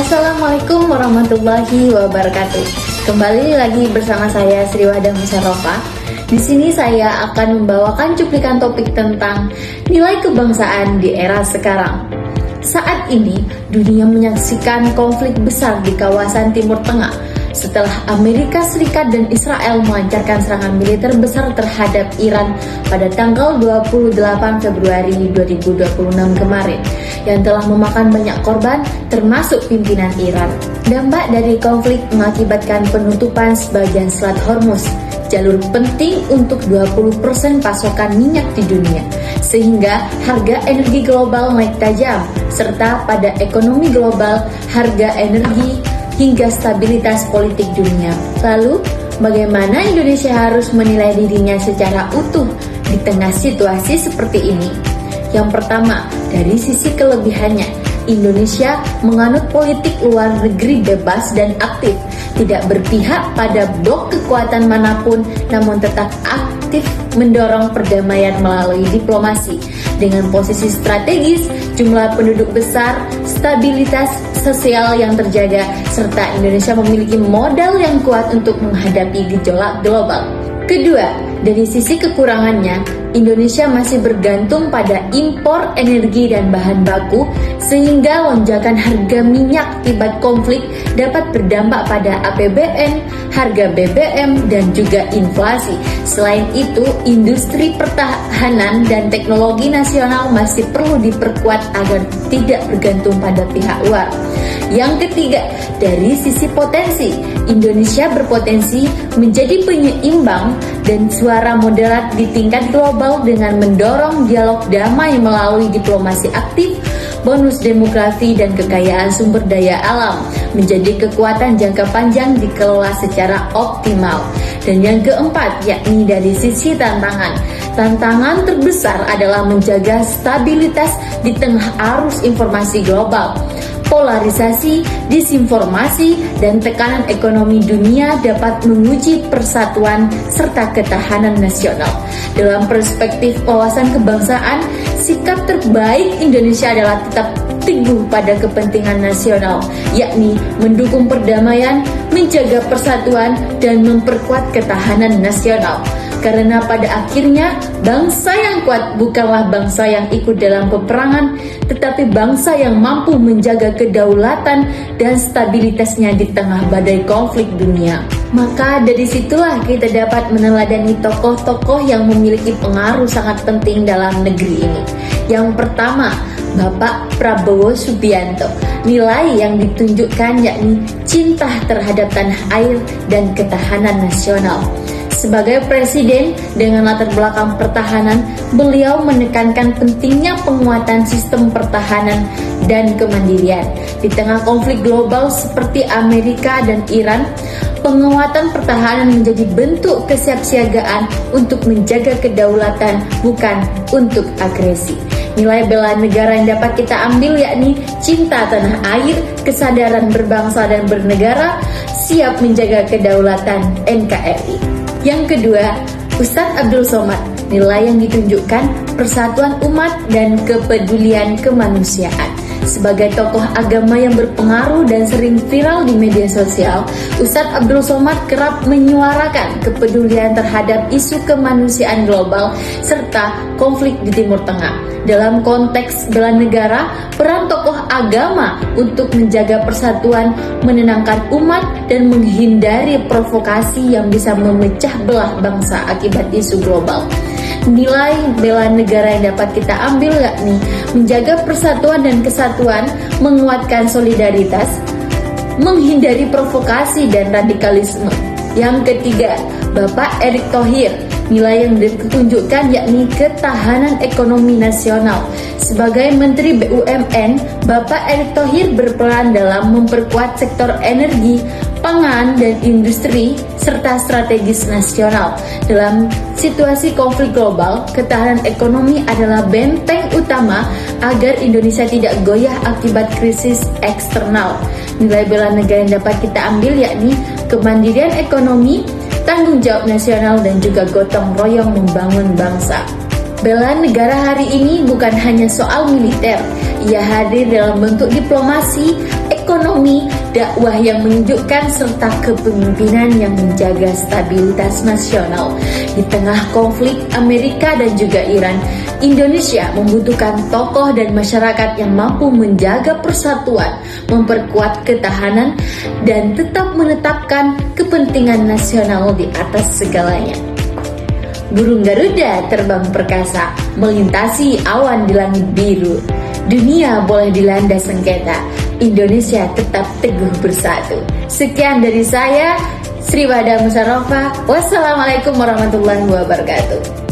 Assalamualaikum warahmatullahi wabarakatuh. Kembali lagi bersama saya Sri Wadah Musyarofa. Di sini saya akan membawakan cuplikan topik tentang nilai kebangsaan di era sekarang. Saat ini dunia menyaksikan konflik besar di kawasan Timur Tengah setelah Amerika Serikat dan Israel melancarkan serangan militer besar terhadap Iran pada tanggal 28 Februari 2026 kemarin yang telah memakan banyak korban termasuk pimpinan Iran. Dampak dari konflik mengakibatkan penutupan sebagian Selat Hormuz, jalur penting untuk 20% pasokan minyak di dunia, sehingga harga energi global naik tajam, serta pada ekonomi global harga energi hingga stabilitas politik dunia. Lalu, bagaimana Indonesia harus menilai dirinya secara utuh di tengah situasi seperti ini? Yang pertama, dari sisi kelebihannya, Indonesia menganut politik luar negeri bebas dan aktif, tidak berpihak pada blok kekuatan manapun, namun tetap aktif mendorong perdamaian melalui diplomasi. Dengan posisi strategis, jumlah penduduk besar, stabilitas sosial yang terjaga, serta Indonesia memiliki modal yang kuat untuk menghadapi gejolak global. Kedua, dari sisi kekurangannya, Indonesia masih bergantung pada impor energi dan bahan baku, sehingga lonjakan harga minyak akibat konflik dapat berdampak pada APBN, harga BBM, dan juga inflasi. Selain itu, industri pertahanan dan teknologi nasional masih perlu diperkuat agar tidak bergantung pada pihak luar. Yang ketiga, dari sisi potensi, Indonesia berpotensi menjadi penyeimbang dan suara moderat di tingkat global dengan mendorong dialog damai melalui diplomasi aktif, bonus demografi, dan kekayaan sumber daya alam menjadi kekuatan jangka panjang dikelola secara optimal. Dan yang keempat, yakni dari sisi tantangan. Tantangan terbesar adalah menjaga stabilitas di tengah arus informasi global. Polarisasi, disinformasi, dan tekanan ekonomi dunia dapat menguji persatuan serta ketahanan nasional. Dalam perspektif wawasan kebangsaan, sikap terbaik Indonesia adalah tetap teguh pada kepentingan nasional, yakni mendukung perdamaian, menjaga persatuan, dan memperkuat ketahanan nasional. Karena pada akhirnya, bangsa yang kuat bukanlah bangsa yang ikut dalam peperangan, tetapi bangsa yang mampu menjaga kedaulatan dan stabilitasnya di tengah badai konflik dunia. Maka dari situlah kita dapat meneladani tokoh-tokoh yang memiliki pengaruh sangat penting dalam negeri ini. Yang pertama, Bapak Prabowo Subianto. Nilai yang ditunjukkan yakni cinta terhadap tanah air dan ketahanan nasional. Sebagai presiden dengan latar belakang pertahanan, beliau menekankan pentingnya penguatan sistem pertahanan dan kemandirian. Di tengah konflik global seperti Amerika dan Iran, penguatan pertahanan menjadi bentuk kesiapsiagaan untuk menjaga kedaulatan, bukan untuk agresi. Nilai bela negara yang dapat kita ambil yakni cinta tanah air, kesadaran berbangsa dan bernegara, siap menjaga kedaulatan NKRI. Yang kedua, Ustadz Abdul Somad. Nilai yang ditunjukkan persatuan umat dan kepedulian kemanusiaan. Sebagai tokoh agama yang berpengaruh dan sering viral di media sosial, Ustadz Abdul Somad kerap menyuarakan kepedulian terhadap isu kemanusiaan global serta konflik di Timur Tengah. Dalam konteks bela negara, peran tokoh agama untuk menjaga persatuan, menenangkan umat, dan menghindari provokasi yang bisa memecah belah bangsa akibat isu global. Nilai bela negara yang dapat kita ambil yakni menjaga persatuan dan kesatuan, menguatkan solidaritas, menghindari provokasi dan radikalisme. Yang ketiga, Bapak Erick Thohir. Nilai yang ditunjukkan yakni ketahanan ekonomi nasional. Sebagai Menteri BUMN, Bapak Erick Thohir berperan dalam memperkuat sektor energi, pangan, dan industri, serta strategis nasional. Dalam situasi konflik global, ketahanan ekonomi adalah benteng utama agar Indonesia tidak goyah akibat krisis eksternal. Nilai bela negara yang dapat kita ambil yakni kemandirian ekonomi, tanggung jawab nasional, dan juga gotong royong membangun bangsa. Bela negara hari ini bukan hanya soal militer, ia hadir dalam bentuk diplomasi, ekonomi, dakwah yang menunjukkan serta kepemimpinan yang menjaga stabilitas nasional. Di tengah konflik Amerika dan juga Iran, Indonesia membutuhkan tokoh dan masyarakat yang mampu menjaga persatuan, memperkuat ketahanan, dan tetap menetapkan kepentingan nasional di atas segalanya. Burung Garuda terbang perkasa, melintasi awan di langit biru. Dunia boleh dilanda sengketa, Indonesia tetap teguh bersatu. Sekian dari saya, Sri Wadah Musyarofa. Wassalamualaikum warahmatullahi wabarakatuh.